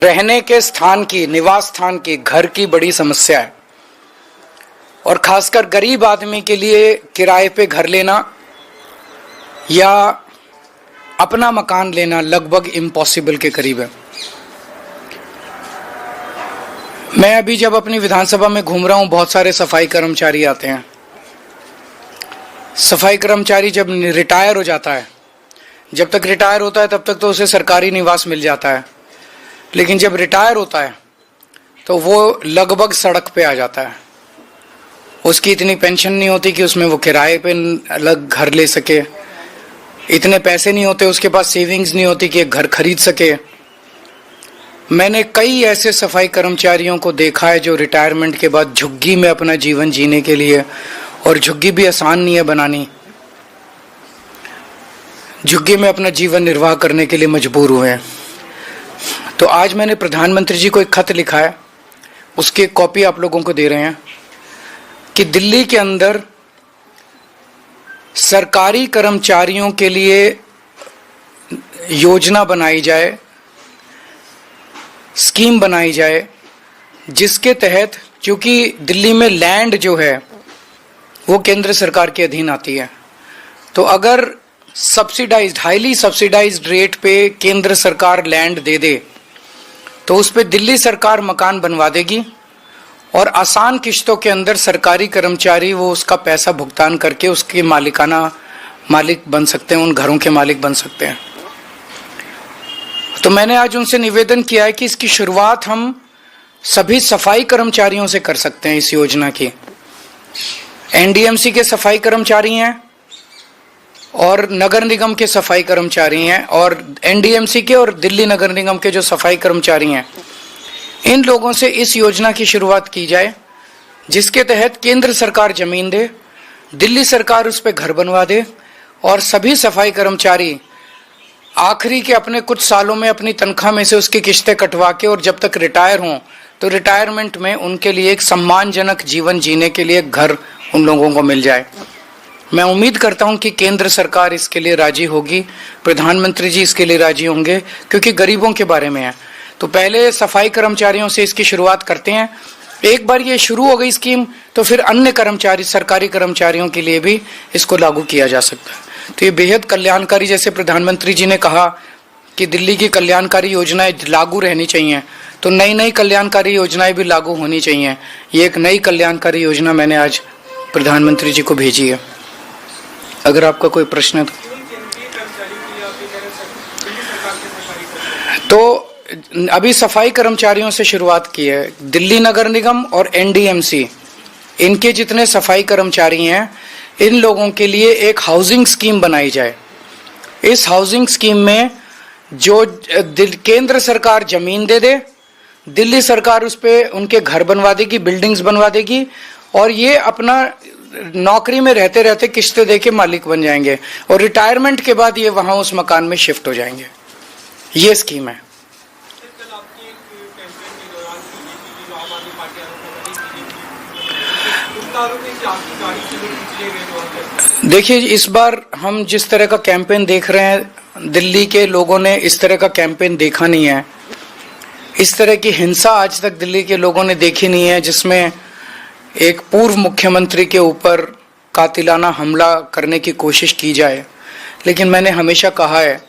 रहने के स्थान की, निवास स्थान की, घर की बड़ी समस्या है और खासकर गरीब आदमी के लिए किराए पे घर लेना या अपना मकान लेना लगभग इम्पॉसिबल के करीब है। मैं अभी जब अपनी विधानसभा में घूम रहा हूं, बहुत सारे सफाई कर्मचारी आते हैं। सफाई कर्मचारी जब रिटायर हो जाता है, जब तक रिटायर होता है तब तक तो उसे सरकारी निवास मिल जाता है, लेकिन जब रिटायर होता है तो वो लगभग सड़क पे आ जाता है। उसकी इतनी पेंशन नहीं होती कि उसमें वो किराए पे अलग घर ले सके, इतने पैसे नहीं होते उसके पास, सेविंग्स नहीं होती कि एक घर खरीद सके। मैंने कई ऐसे सफाई कर्मचारियों को देखा है जो रिटायरमेंट के बाद झुग्गी में अपना जीवन जीने के लिए, और झुग्गी भी आसान नहीं है बनानी, झुग्गी में अपना जीवन निर्वाह करने के लिए मजबूर हुए हैं। तो आज मैंने प्रधानमंत्री जी को एक खत लिखा है, उसकी एक कॉपी आप लोगों को दे रहे हैं कि दिल्ली के अंदर सरकारी कर्मचारियों के लिए योजना बनाई जाए, स्कीम बनाई जाए, जिसके तहत, क्योंकि दिल्ली में लैंड जो है वो केंद्र सरकार के अधीन आती है, तो अगर सब्सिडाइज्ड, हाईली सब्सिडाइज्ड रेट पे केंद्र सरकार लैंड दे दे तो उस पे दिल्ली सरकार मकान बनवा देगी और आसान किश्तों के अंदर सरकारी कर्मचारी वो उसका पैसा भुगतान करके उसके मालिक बन सकते हैं, उन घरों के मालिक बन सकते हैं। तो मैंने आज उनसे निवेदन किया है कि इसकी शुरुआत हम सभी सफाई कर्मचारियों से कर सकते हैं। इस योजना की एनडीएमसी के सफाई कर्मचारी हैं और नगर निगम के सफाई कर्मचारी हैं, और एनडीएमसी के और दिल्ली नगर निगम के जो सफाई कर्मचारी हैं, इन लोगों से इस योजना की शुरुआत की जाए, जिसके तहत केंद्र सरकार जमीन दे, दिल्ली सरकार उस पर घर बनवा दे और सभी सफाई कर्मचारी आखिरी के अपने कुछ सालों में अपनी तनख्वाह में से उसकी किश्तें कटवा के, और जब तक रिटायर हों तो रिटायरमेंट में उनके लिए एक सम्मानजनक जीवन जीने के लिए एक घर उन लोगों को मिल जाए। मैं उम्मीद करता हूं कि केंद्र सरकार इसके लिए राजी होगी, प्रधानमंत्री जी इसके लिए राजी होंगे, क्योंकि गरीबों के बारे में है। तो पहले सफाई कर्मचारियों से इसकी शुरुआत करते हैं। एक बार ये शुरू हो गई स्कीम तो फिर अन्य कर्मचारी, सरकारी कर्मचारियों के लिए भी इसको लागू किया जा सकता है। तो ये बेहद कल्याणकारी, जैसे प्रधानमंत्री जी ने कहा कि दिल्ली की कल्याणकारी योजनाएं लागू रहनी चाहिए, तो नई नई कल्याणकारी योजनाएं भी लागू होनी चाहिए। ये एक नई कल्याणकारी योजना मैंने आज प्रधानमंत्री जी को भेजी है। अगर आपका कोई प्रश्न है तो अभी सफाई कर्मचारियों से शुरुआत की है। दिल्ली नगर निगम और एनडीएमसी, इनके जितने सफाई कर्मचारी हैं, इन लोगों के लिए एक हाउसिंग स्कीम बनाई जाए। इस हाउसिंग स्कीम में जो केंद्र सरकार जमीन दे दे, दिल्ली सरकार उस पे उनके घर बनवा देगी, बिल्डिंग्स बनवा देगी, और ये अपना नौकरी में रहते रहते किश्तें देके मालिक बन जाएंगे, और रिटायरमेंट के बाद ये वहां उस मकान में शिफ्ट हो जाएंगे। ये स्कीम है। देखिए, इस बार हम जिस तरह का कैंपेन देख रहे हैं, दिल्ली के लोगों ने इस तरह का कैंपेन देखा नहीं है। इस तरह की हिंसा आज तक दिल्ली के लोगों ने देखी नहीं है, जिसमें एक पूर्व मुख्यमंत्री के ऊपर कातिलाना हमला करने की कोशिश की जाए। लेकिन मैंने हमेशा कहा है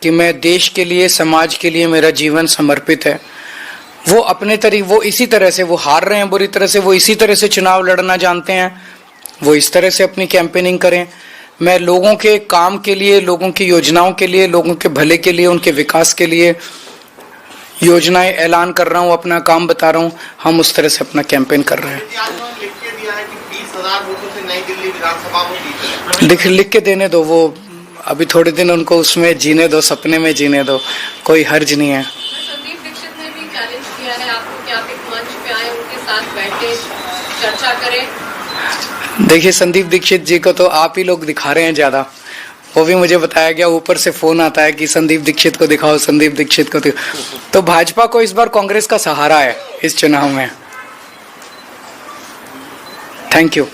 कि मैं देश के लिए, समाज के लिए मेरा जीवन समर्पित है। वो अपने वो इसी तरह से, वो हार रहे हैं बुरी तरह से, वो इसी तरह से चुनाव लड़ना जानते हैं, वो इस तरह से अपनी कैंपेनिंग करें। मैं लोगों के काम के लिए, लोगों की योजनाओं के लिए, लोगों के भले के लिए, उनके विकास के लिए योजनाएं ऐलान कर रहा हूं, अपना काम बता रहा हूं। हम उस तरह से अपना कैंपेन कर रहे हैं। लिख के देने दो, वो अभी थोड़े दिन उनको उसमें जीने दो, सपने में जीने दो, कोई हर्ज नहीं है। संदीप दीक्षित ने भी चैलेंज किया है आपको कि आप एक मंच पे आए, उनके साथ बैठे, चर्चा करें। देखिए, संदीप दीक्षित जी को तो आप ही लोग दिखा रहे हैं ज्यादा। वो भी मुझे बताया गया, ऊपर से फोन आता है कि संदीप दीक्षित को दिखाओ, संदीप दीक्षित को दिखाओ। तो भाजपा को इस बार कांग्रेस का सहारा है इस चुनाव में। Thank you.